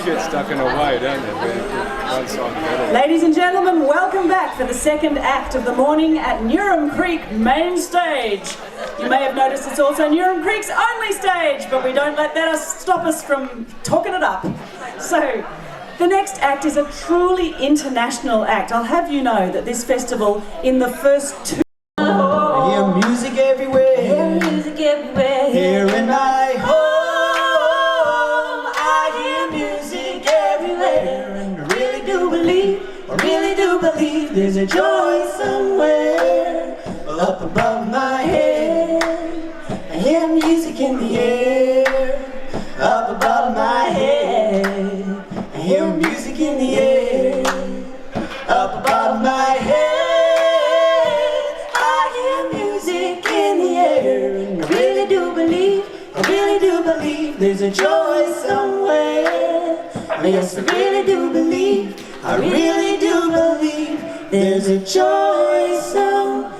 get stuck in a way, don't they? One song better. Ladies and gentlemen, welcome back for the second act of the morning at Neurum Creek Main Stage. You may have noticed it's also Neurum Creek's only stage, but we don't let that stop us from talking it up. So, the next act is a truly international act. I'll have you know that this festival, in the first two... I hear music everywhere, here in my home. I hear music everywhere, and I really do believe there's a joy somewhere up above my head. I hear music in the air, up above my head. I hear music in the air, up above my head. I hear music in the air, and I really do believe there's a joy somewhere. Yes, I really do believe there's a joy somewhere.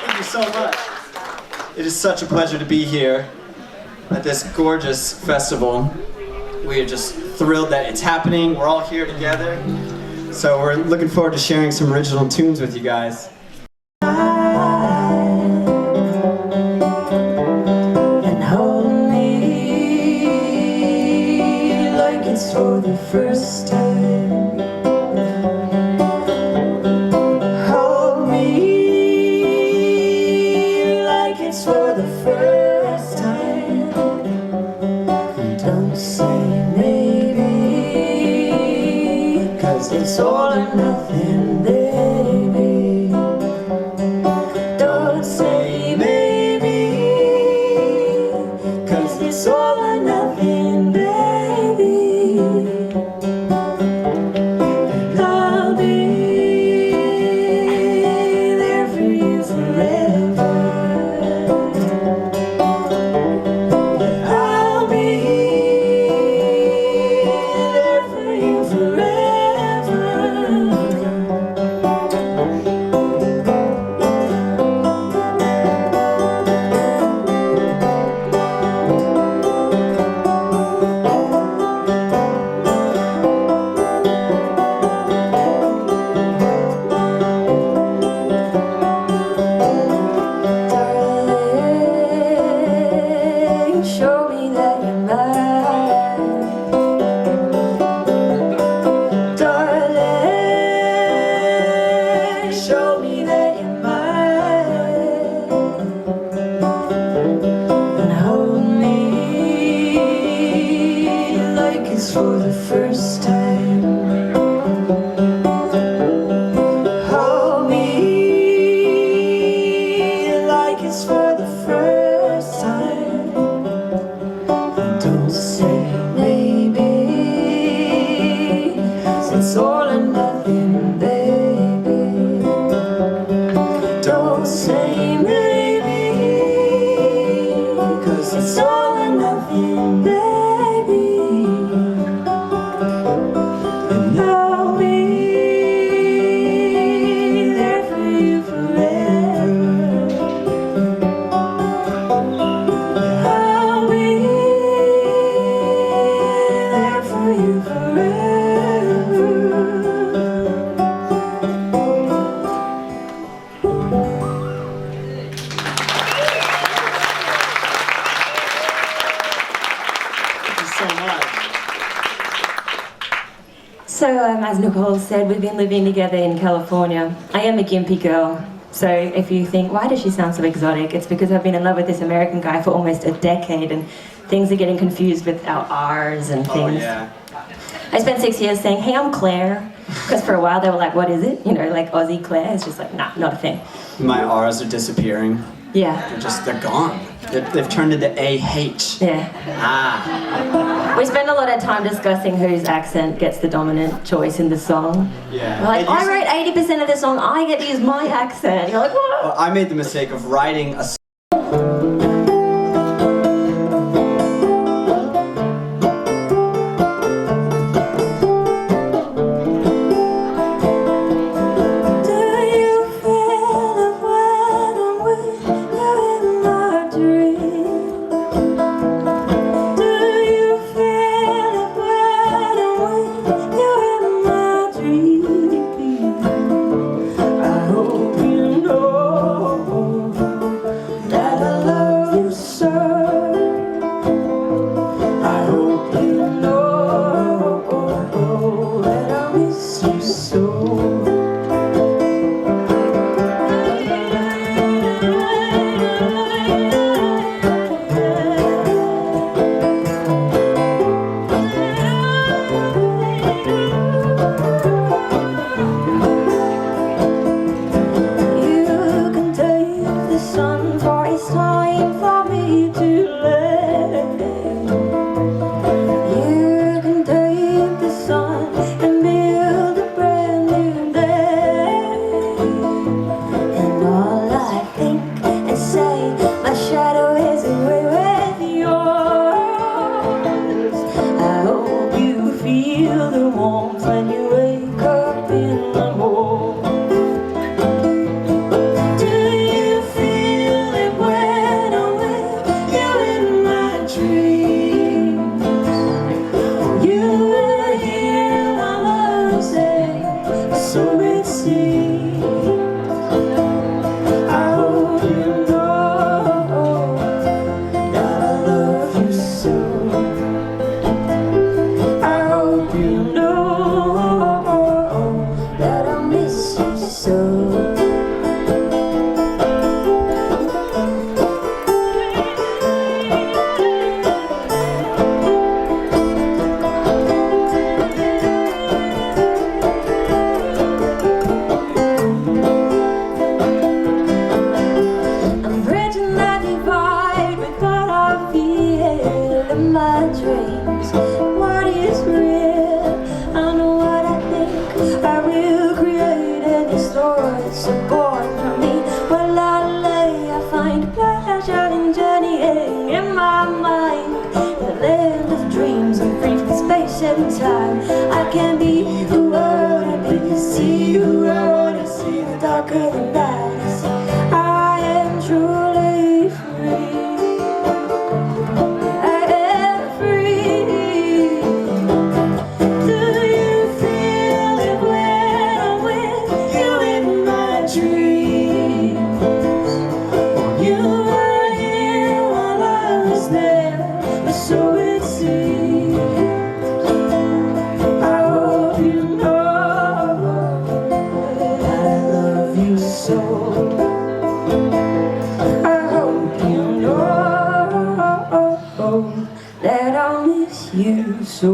Thank you so much. It is such a pleasure to be here at this gorgeous festival. We are just thrilled that it's happening. We're all here together. So we're looking forward to sharing some original tunes with you guys. And hold me like it's for the first time. Hold me like it's for the first time. Don't say maybe, 'cause it's all or nothing, baby. Don't say maybe, 'cause it's all or nothing, baby. And I'll be there for you forever. I'll be there for you forever. Darling, show me that you're mine. Darling, show me that you're mine. And hold me like it's for the first time. Hold me like it's for the first time. Don't say maybe, 'cause it's all or nothing, baby. Don't say maybe, 'cause it's all or nothing, baby. And I'll be there for you forever. I'll be there for you forever. Thank you so much. So, as Nicole said, we've been living together in California. I am a Gympie girl, so if you think, why does she sound so exotic? It's because I've been in love with this American guy for almost a decade, and things are getting confused with our R's and things. Oh yeah. I spent 6 years saying, hey, I'm Claire, because for a while they were like, what is it? You know, like Aussie Claire. It's just like, nah, not a thing. My R's are disappearing. Yeah, They're gone. They've turned into AH. yeah. Ah. We spend a lot of time discussing whose accent gets the dominant choice in the song. Yeah. We're like, It I used- wrote 80% of the song, I get to use my accent. You're like, what? Well, I made the mistake of writing a Do you feel the way born from me. Well, I find pleasure in journeying in my mind. The land of dreams and free from space and time. I can be who I wanna be, see who I wanna see. The darker the night, I am truly free. I am free. Do you feel it when I'm with you in my dreams? You were here while I was there, but so it seems. I hope you know that I love you so. I hope you know that I'll miss you so.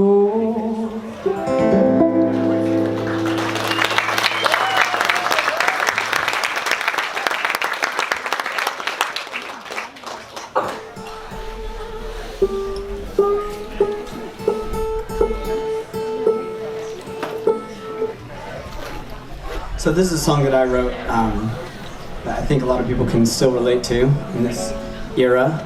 So this is a song that I wrote that I think a lot of people can still relate to in this era.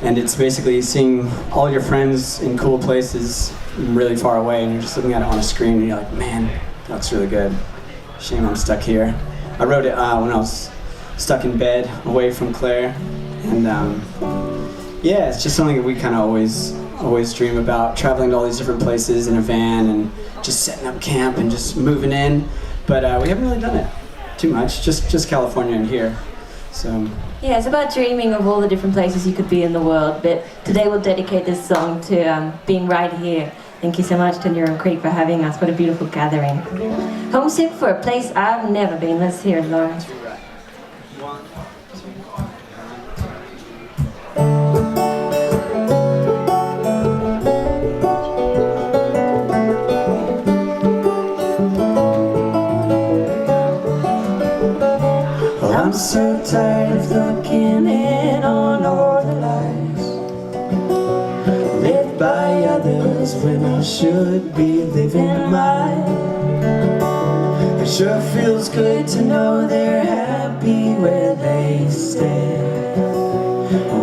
And it's basically seeing all your friends in cool places really far away, and you're just looking at it on a screen and you're like, man, that looks really good. Shame I'm stuck here. I wrote it when I was stuck in bed away from Claire. And yeah, it's just something that we kind of always dream about, traveling to all these different places in a van and just setting up camp and just moving in. But we haven't really done it too much, just California and here. So Yeah, it's about dreaming of all the different places you could be in the world, but today we'll dedicate this song to being right here. Thank you so much to Neurum Creek for having us. What a beautiful gathering. Homesick for a place I've never been. Let's hear it, Lauren. I'm so tired of looking in on all the lives lived by others when I should be living mine. It sure feels good to know they're happy where they stand.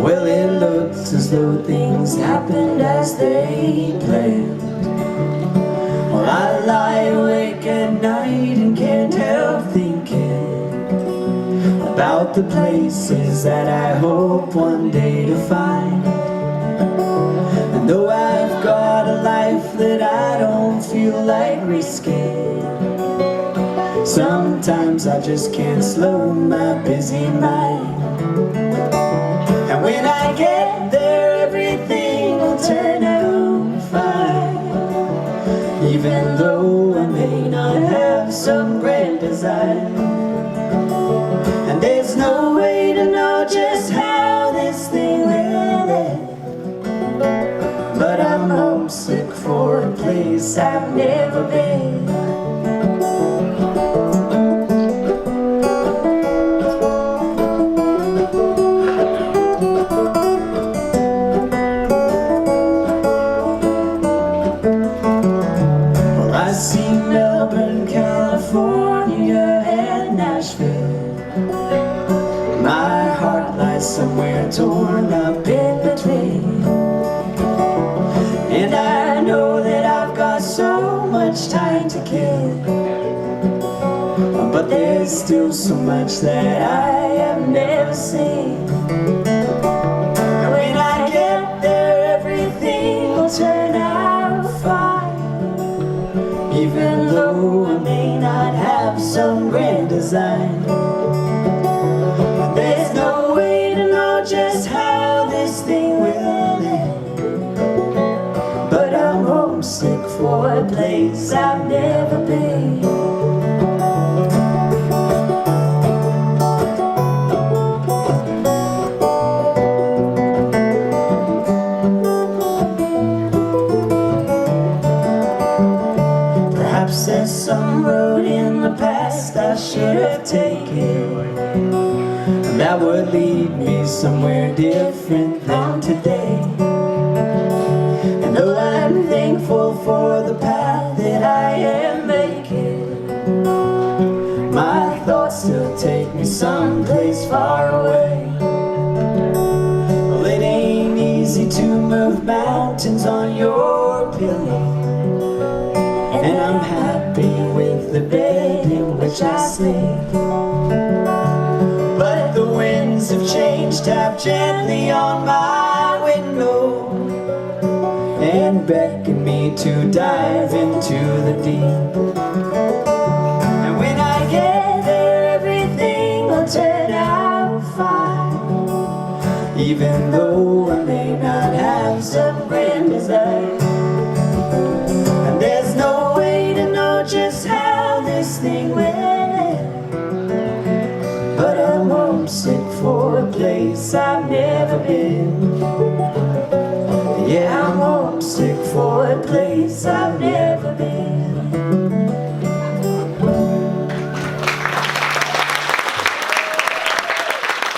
Well, it looks as though things happened as they planned. Well, I lie awake at night and can't help thinking about the places that I hope one day to find. And though I've got a life that I don't feel like risking, sometimes I just can't slow my busy mind. And when I get there, everything will turn out fine, even though I may not have some grand design. And there's no way to know just how this thing will end, but I'm homesick for a place I've never been. Well, I see Melbourne, California, and Nashville. My heart lies somewhere torn up in between, and I know that I've got so much time to kill, but there's still so much that I have never seen. And when I get there, everything will turn out fine, even though I may not have some grand design. There's no way to know just how this thing will end, but I'm homesick for a place I've never been. Perhaps there's some road in the past I should have taken that would lead me somewhere different than today. And though I'm thankful for the path that I am making, my thoughts still take me someplace far away. Well, it ain't easy to move mountains on your pillow, and I'm happy with the bed in which I sleep. But the winds have changed, tap gently on my window and beckon me to dive into the deep. And when I get there, everything will turn out fine, even though I may not have some grand design. And there's no way to know just how this thing will end, but I'm homesick for a place I've never been. Yeah, I'm homesick for a place I've never been.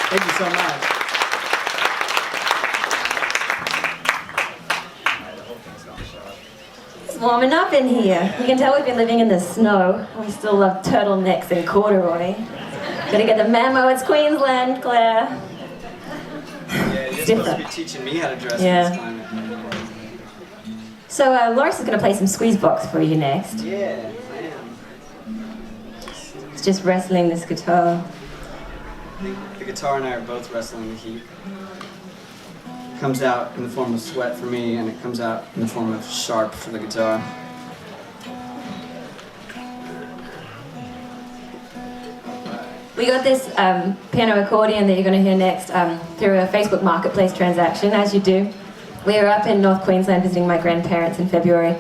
Thank you so much. It's warming up in here. You can tell we've been living in the snow. We still love turtlenecks and corduroy. Gotta get the memo, it's Queensland, Claire. Yeah, you're supposed to be teaching me how to dress Yeah. in this climate. So Loris is gonna play some squeeze box for you next. Yeah, I am. It's just wrestling this guitar. I think the guitar and I are both wrestling the heat. It comes out in the form of sweat for me, and it comes out in the form of sharp for the guitar. We got this piano accordion that you're going to hear next through a Facebook Marketplace transaction, as you do. We were up in North Queensland visiting my grandparents in February,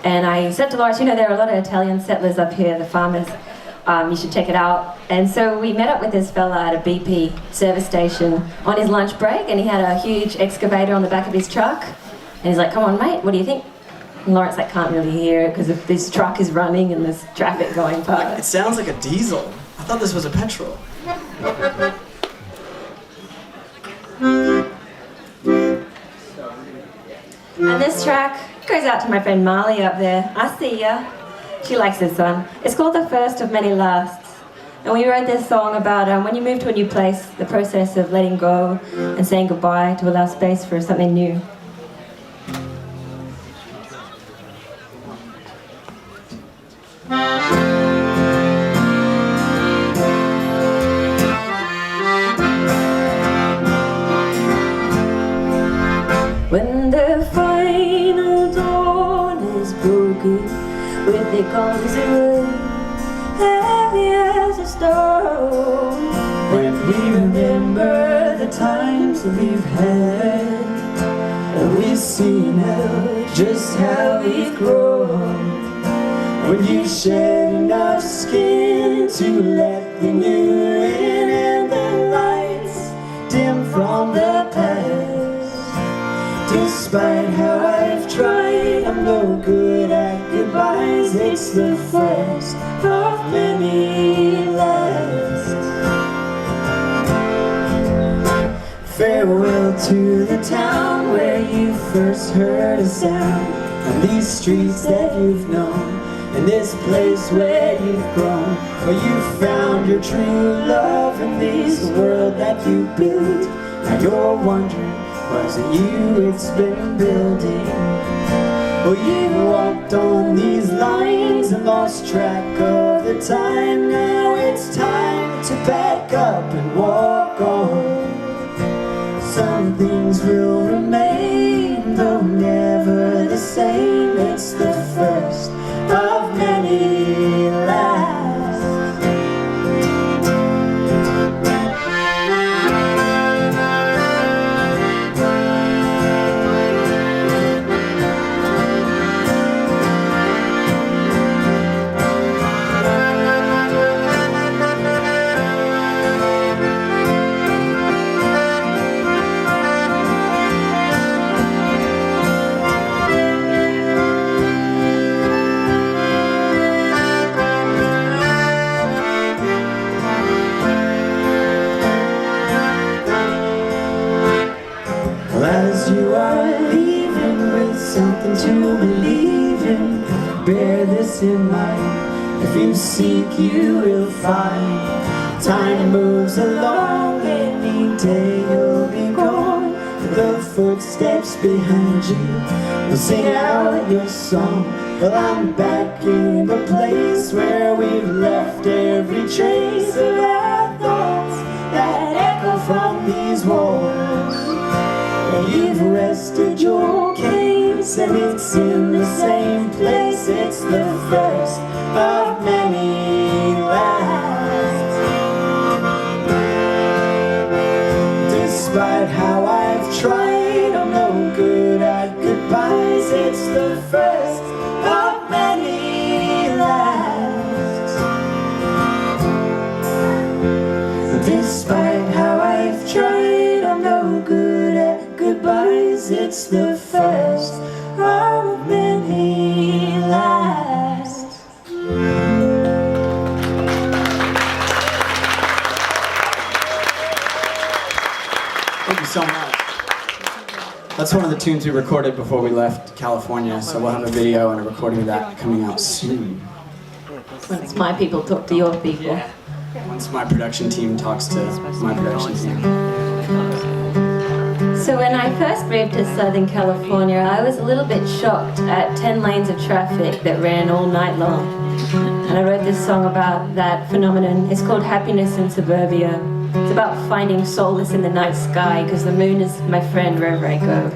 and I said to Loris, you know, there are a lot of Italian settlers up here, the farmers, you should check it out. And so we met up with this fella at a BP service station on his lunch break, and he had a huge excavator on the back of his truck, and he's like, come on mate, what do you think? And Lawrence like can't really hear it because this truck is running and there's traffic going past. It sounds like a diesel. I thought this was a petrol. And this track goes out to my friend Marley up there. I see ya. She likes this one. It's called The First of Many Lasts. And we wrote this song about when you move to a new place, the process of letting go and saying goodbye to allow space for something new. When the final dawn is broken, with it comes a rain, heavy as a stone. When we remember the times that we've had, and we see now just how we've grown. When you shed enough skin to let the new in, and the lights dim from the past. Despite how I've tried, I'm no good at goodbyes. It's the first of many lasts. Farewell to the town where you first heard a sound, and these streets that you've known, and this place where you've grown, where you found your true love, and this world that you built. Now you're wondering, was it you it's been building? Well, you've walked on these lines and lost track of the time. Now it's time to pack up and walk on. Some things will remain, though never the same. It's the first of many lasts. As you are leaving with something to believe in, bear this in mind. If you seek, you will find. Time moves along, any day you'll be gone. The footsteps behind you will sing out your song. Well, I'm back in the place where we've left every trace of our thoughts that echo from these walls. And you've rested your case, and it's in the same place. It's the first of many lasts. Despite how I've tried, I'm no good at goodbyes. It's the first of many lasts. Despite how I've tried, I'm no good at goodbyes. It's the first of many lasts. Thank you so much. That's one of the tunes we recorded before we left California, so we'll have a video and a recording of that coming out soon. Once my people talk to your people. Once my production team talks to my production team. So when I first moved to Southern California, I was a little bit shocked at 10 lanes of traffic that ran all night long. And I wrote this song about that phenomenon. It's called Happiness in Suburbia. It's about finding solace in the night sky, because the moon is my friend wherever I go.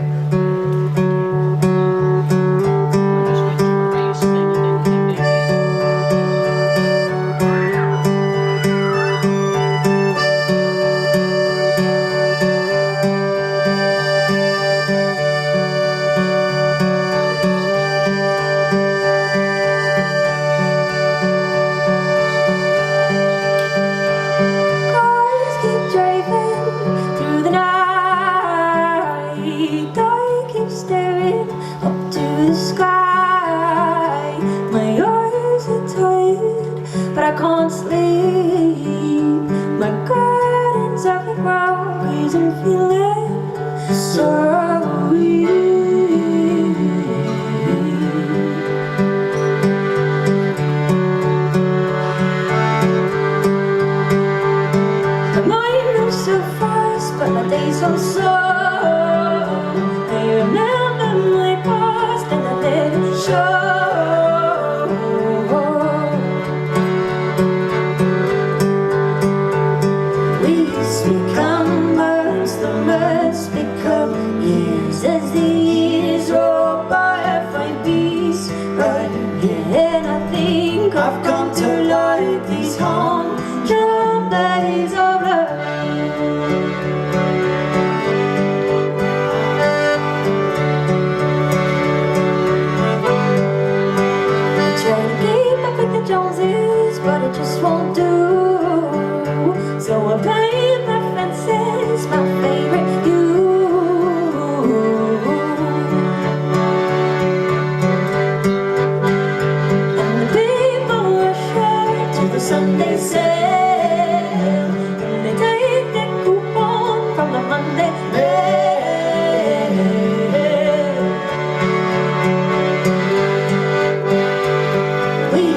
We've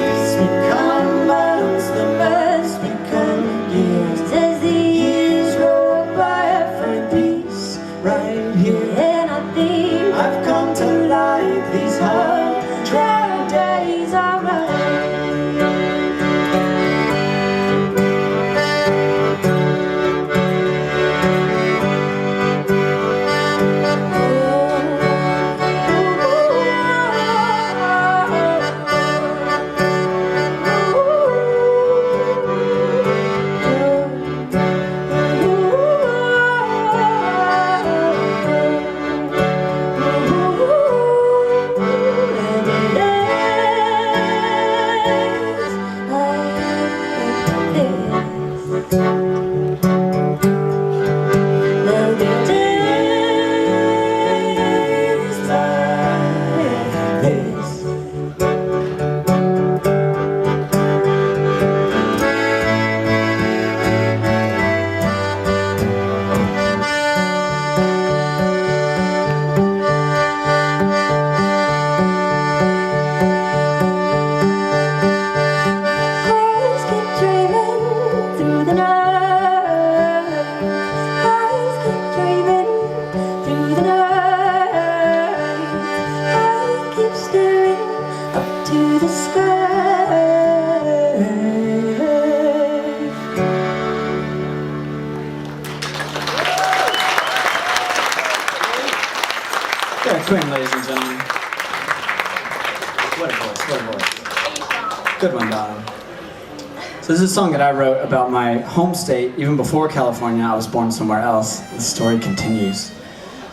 become months, the birds become years as the Quinn, ladies and gentlemen. What a voice, what a voice. Good one, darling. So this is a song that I wrote about my home state. Even before California, I was born somewhere else. The story continues.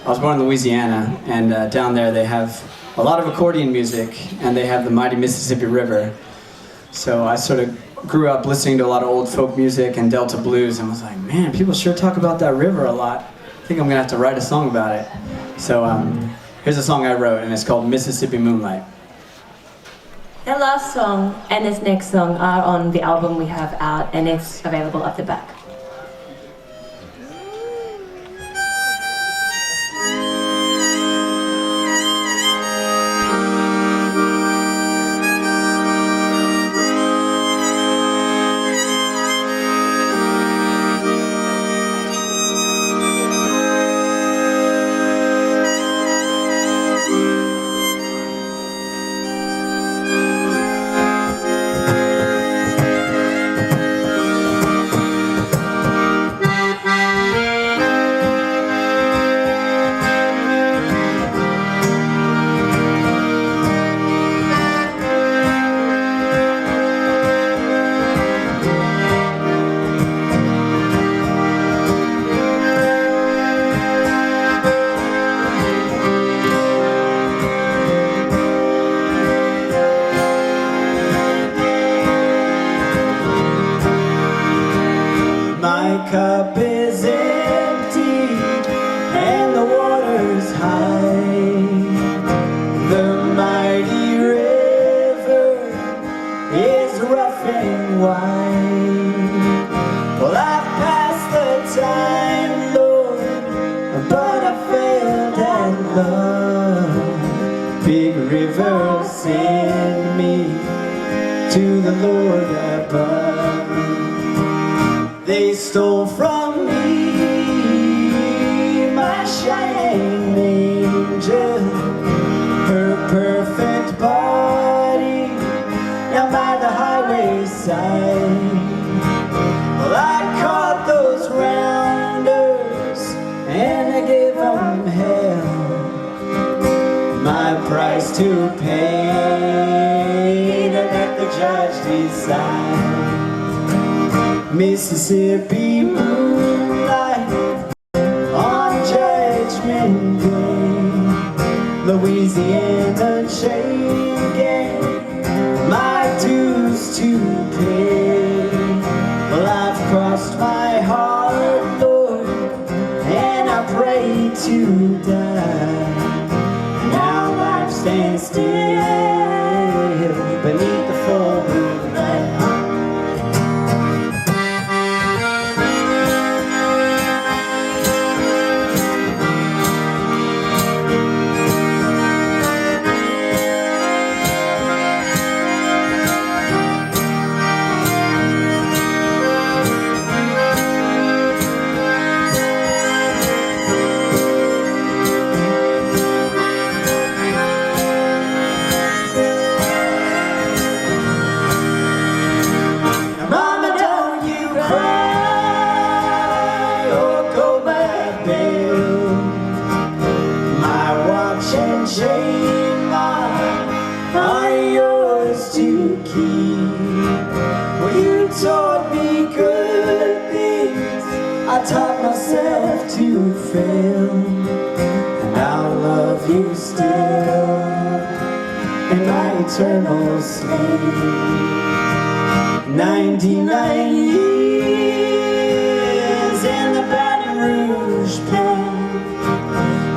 I was born in Louisiana, and down there they have a lot of accordion music, and they have the mighty Mississippi River. So I sort of grew up listening to a lot of old folk music and Delta blues, and was like, man, people sure talk about that river a lot. I think I'm gonna have to write a song about it. So here's a song I wrote, and it's called Mississippi Moonlight. The last song and this next song are on the album we have out, and it's available at the back. My cup is empty and the water's high. The mighty river is rough and wide. Well, I've passed the time, Lord, but I failed at love. Big river, send me to the Lord above. They stole from me my shining angel, her perfect body down by the highway side. Well, I caught those rounders and I gave them hell, my price to pay to let the judge decide. Mississippi moonlight on Judgment Day, Louisiana shaking, my dues to pay. Well, I've crossed my heart, Lord, and I pray to die. Now life stands still beneath the full moonlight. I taught myself to fail, and I'll love you still in my eternal sleep. 99 years in the Baton Rouge pen,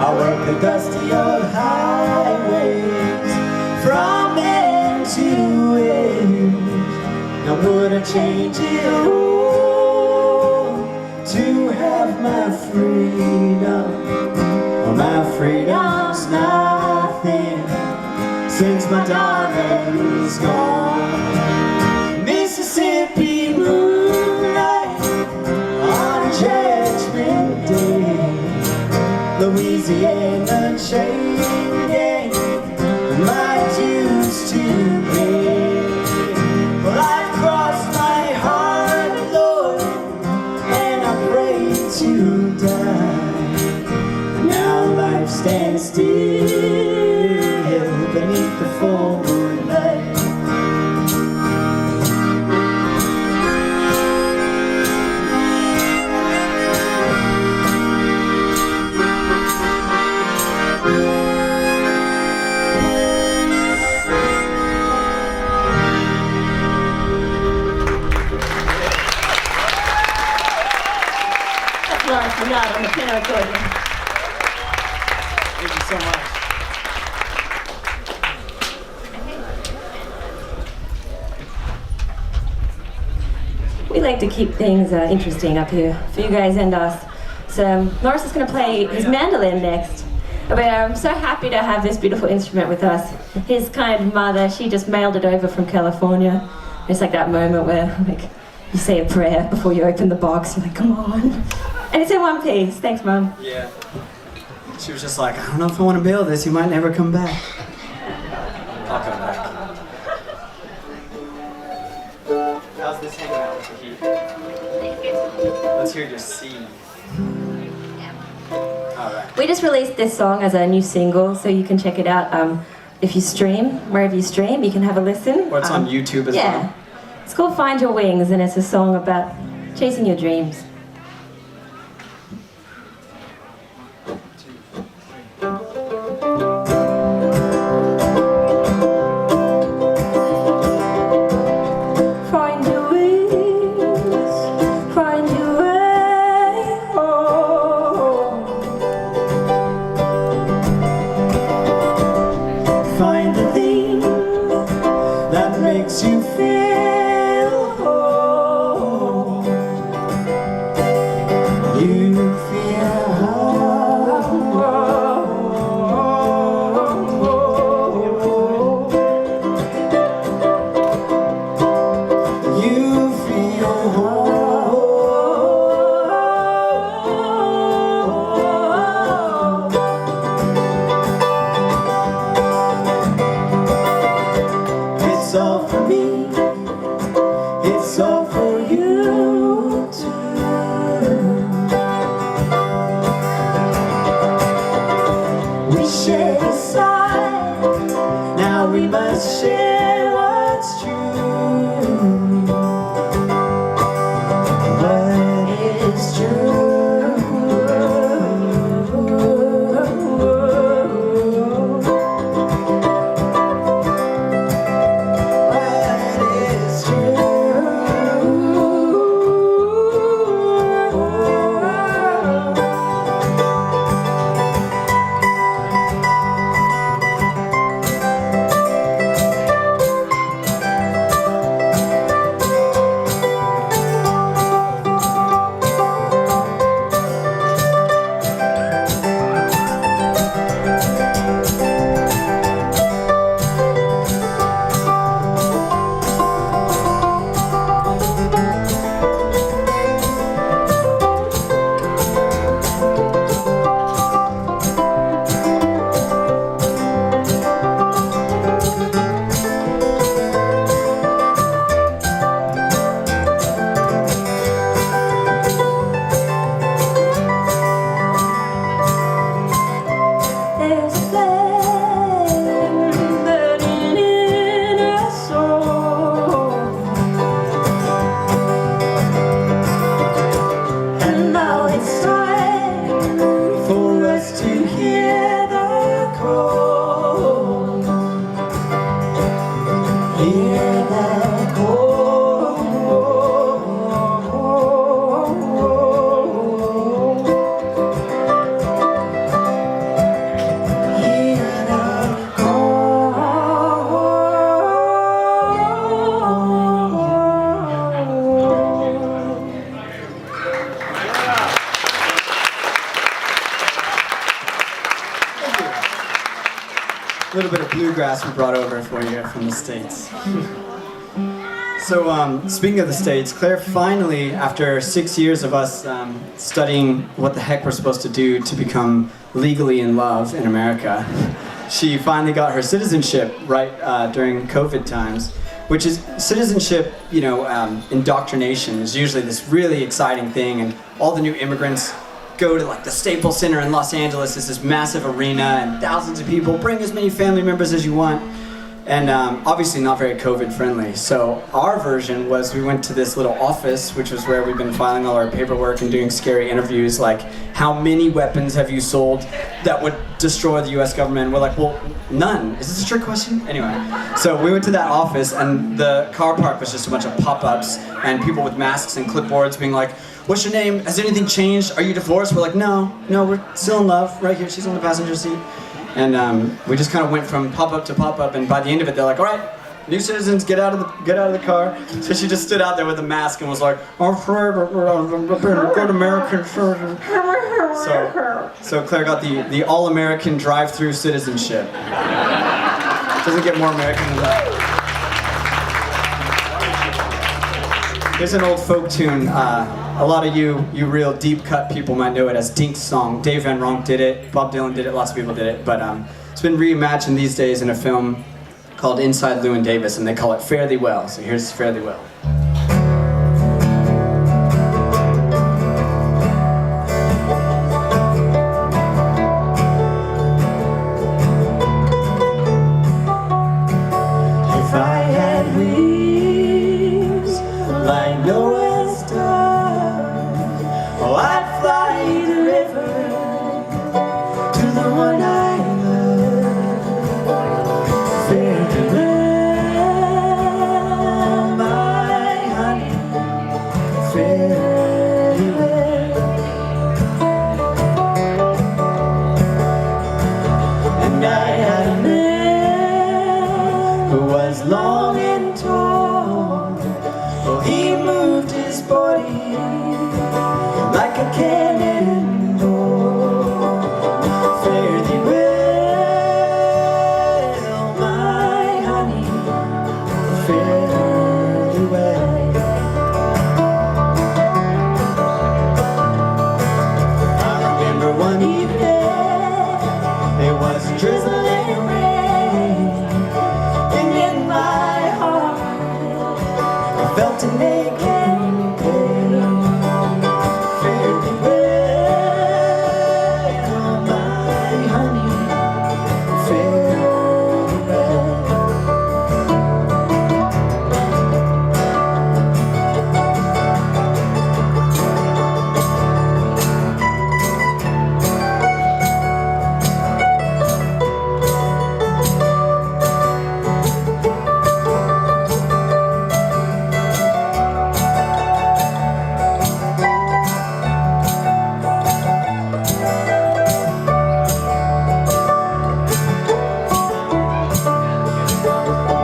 I work the dusty old highways from end to end. Now would I change it all to have my freedom? Well, my freedom's nothing since my darling's gone. Mississippi moonlight on Judgment Day, Louisiana chain gang, my dues to pay. Well, I've crossed my heart, Lord, and I pray to die. Now life stands still Lawrence Bernard on the piano accordion. Thank you so much. We like to keep things interesting up here for you guys and us. So Lawrence is going to play his mandolin next. We're so happy to have this beautiful instrument with us. His kind mother, she just mailed it over from California. It's like that moment where you say a prayer before you open the box. You're like, come on. And it's in one piece. Thanks, Mum. Yeah. She was just like, I don't know if I want to build this. You might never come back. I'll come back. How's this hanging out with the heat? Let's hear your C. Alright. We just released this song as a new single, so you can check it out. If you stream, wherever you stream, you can have a listen. Or it's on YouTube as yeah. well. It's called Find Your Wings, and it's a song about chasing your dreams. A little bit of bluegrass we brought over for you from the States. So speaking of the States, Claire finally, after 6 years of us studying what the heck we're supposed to do to become legally in love in America, she finally got her citizenship right during COVID times, which is citizenship, you know, indoctrination is usually this really exciting thing, and all the new immigrants go to like the Staples Center in Los Angeles. It's this massive arena and thousands of people. Bring as many family members as you want. and obviously not very COVID friendly. So our version was we went to this little office, which was where we've been filing all our paperwork and doing scary interviews like, how many weapons have you sold that would destroy the US government? And we're like, well, none. Is this a trick question? Anyway, so we went to that office and the car park was just a bunch of pop-ups and people with masks and clipboards being like, what's your name? Has anything changed? Are you divorced? We're like, no, we're still in love. Right here, she's on the passenger seat. And we just kind of went from pop-up to pop-up, and by the end of it, they're like, all right, new citizens, get out of the car. So she just stood out there with a mask and was like, I'm a good American citizen. So Claire got the all-American drive-through citizenship. Doesn't get more American than that. Here's an old folk tune. A lot of you real deep cut people might know it as Dink's song. Dave Van Ronk did it, Bob Dylan did it, lots of people did it, but it's been reimagined these days in a film called Inside Llewyn Davis, and they call it Fare Thee Well. So here's Fare Thee Well. If I had wings like Noah's stars, oh, I'd fly the river to the one I love. Fare thee well, my honey, fare thee well. And I had a man who was long and tall. Oh, he moved his body like a cannonball. Fare thee well, my honey, fare thee well. I remember one evening, it was drizzling rain, and in my heart I felt an ache and pain. Fare thee well, my honey, fare thee well.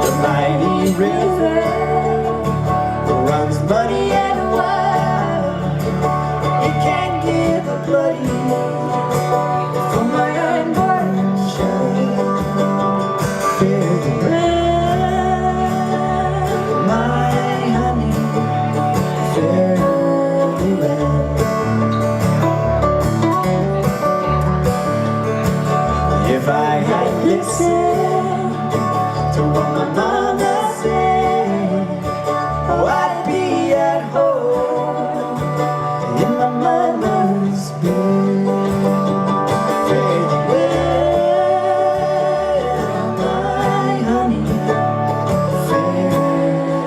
The mighty river runs muddy and wild. It can't give a bloody for my unborn child. Fare thee well, my honey, fare thee well. If I had listened to what my mama said, oh, I'd be at home in my mama's bed. Fare thee well, my honey, fare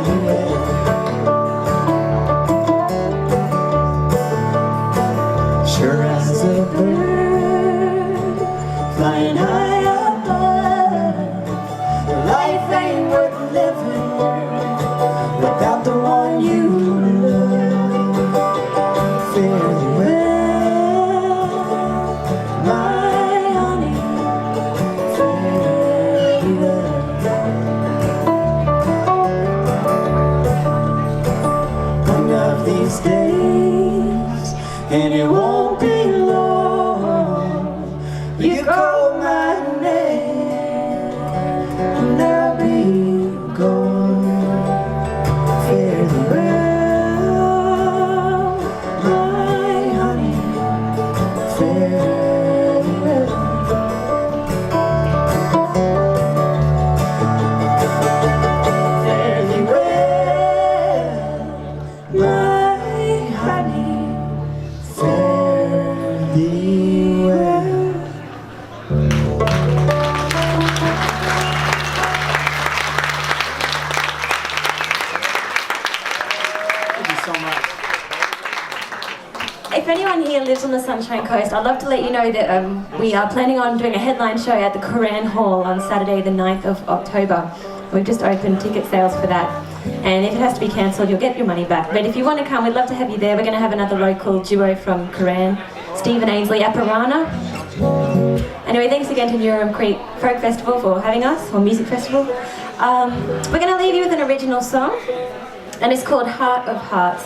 thee well. Sure as a bird flying high above, life ain't worth living without the one you love. Fare thee well, my honey, fare thee well. One of these days, and it won't be long, you call my name, and I'll be gone. Fare thee well, my honey, fare thee well. Fare thee well, my honey, fare thee and lives on the Sunshine Coast, I'd love to let you know that we are planning on doing a headline show at the Koran Hall on Saturday the 9th of October. We've just opened ticket sales for that. And if it has to be cancelled, you'll get your money back. But if you want to come, we'd love to have you there. We're going to have another local duo from Koran, Steve and Ainsley Aparana. Anyway, thanks again to Neurum Creek Folk Festival for having us, or Music Festival. We're going to leave you with an original song, and it's called Heart of Hearts.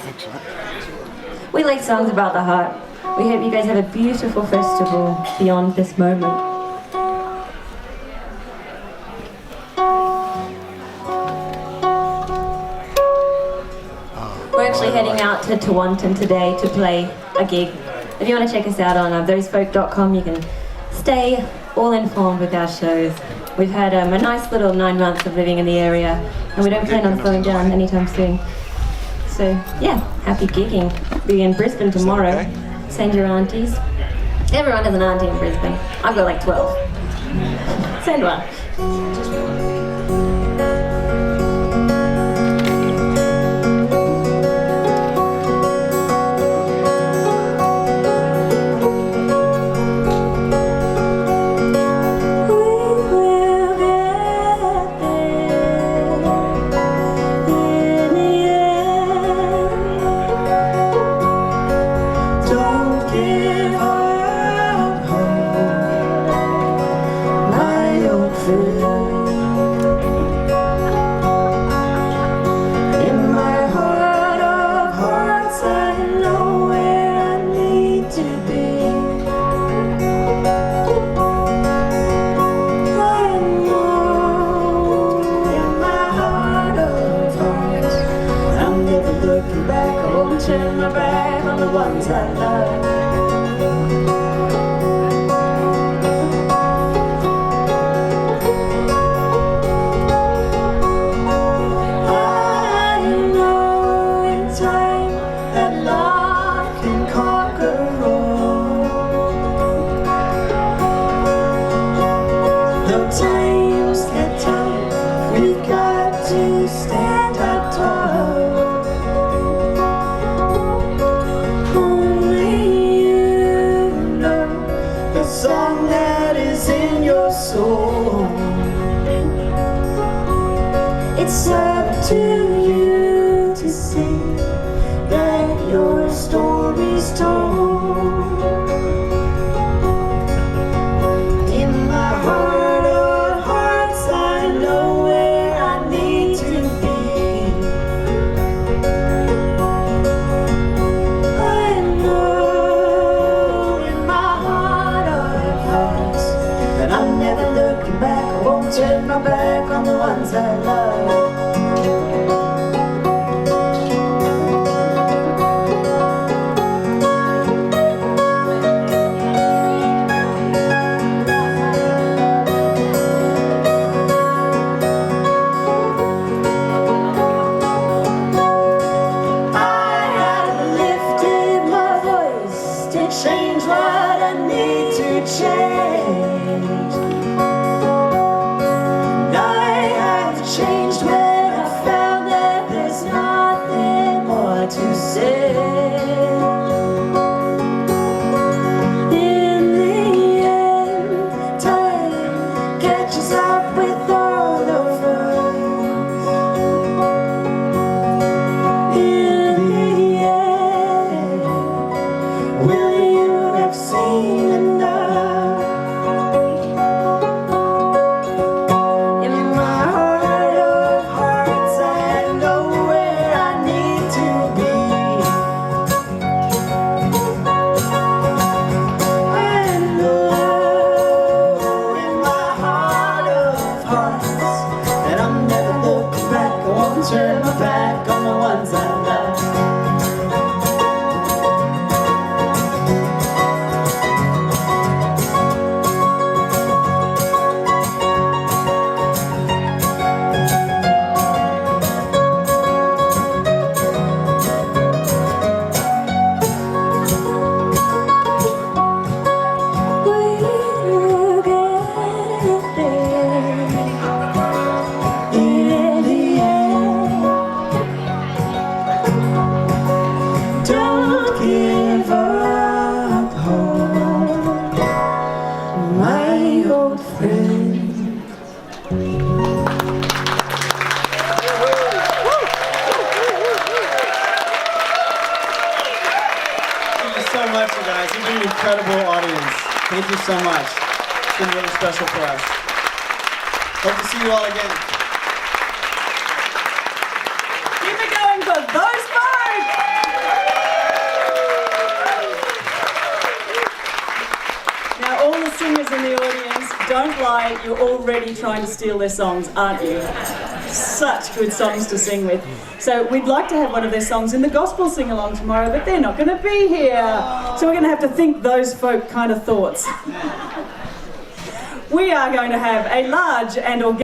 We like songs about the heart. We hope you guys have a beautiful festival beyond this moment. We're actually heading out to Tewantin today to play a gig. If you want to check us out on thosefolk.com, you can stay all informed with our shows. We've had a nice little 9 months of living in the area, and we don't plan on slowing down anytime soon. So yeah, happy gigging. Be in Brisbane tomorrow. Send your aunties. Everyone has an auntie in Brisbane. I've got like 12. Send one. Turn my back on the ones I love. I know in time that love can conquer all. Though times get tough, we've got to stand up tall. Song that is in your soul. It's up to you to see that your story's told. In my heart of hearts, I know where I need to be. I know in my heart that I'm never looking back. I won't turn my back on the ones I love. I have lifted my voice to change what I need to change. I have changed when I found that there's nothing more to say. In the end, time catches up with all of us. In the end, will you have seen enough? In my heart of hearts, I know where I need to be. I know in my heart of hearts that I'm never looking back. I won't turn my back on the ones I love. I an incredible audience. Thank you so much. It's been really special for us. Hope to see you all again. Keep it going for those folks! Now, all the singers in the audience, don't lie, you're already trying to steal their songs, aren't you? Such good songs to sing with. So we'd like to have one of their songs in the gospel sing-along tomorrow, but they're not going to be here. So we're going to have to think those folk kind of thoughts. We are going to have a large and organic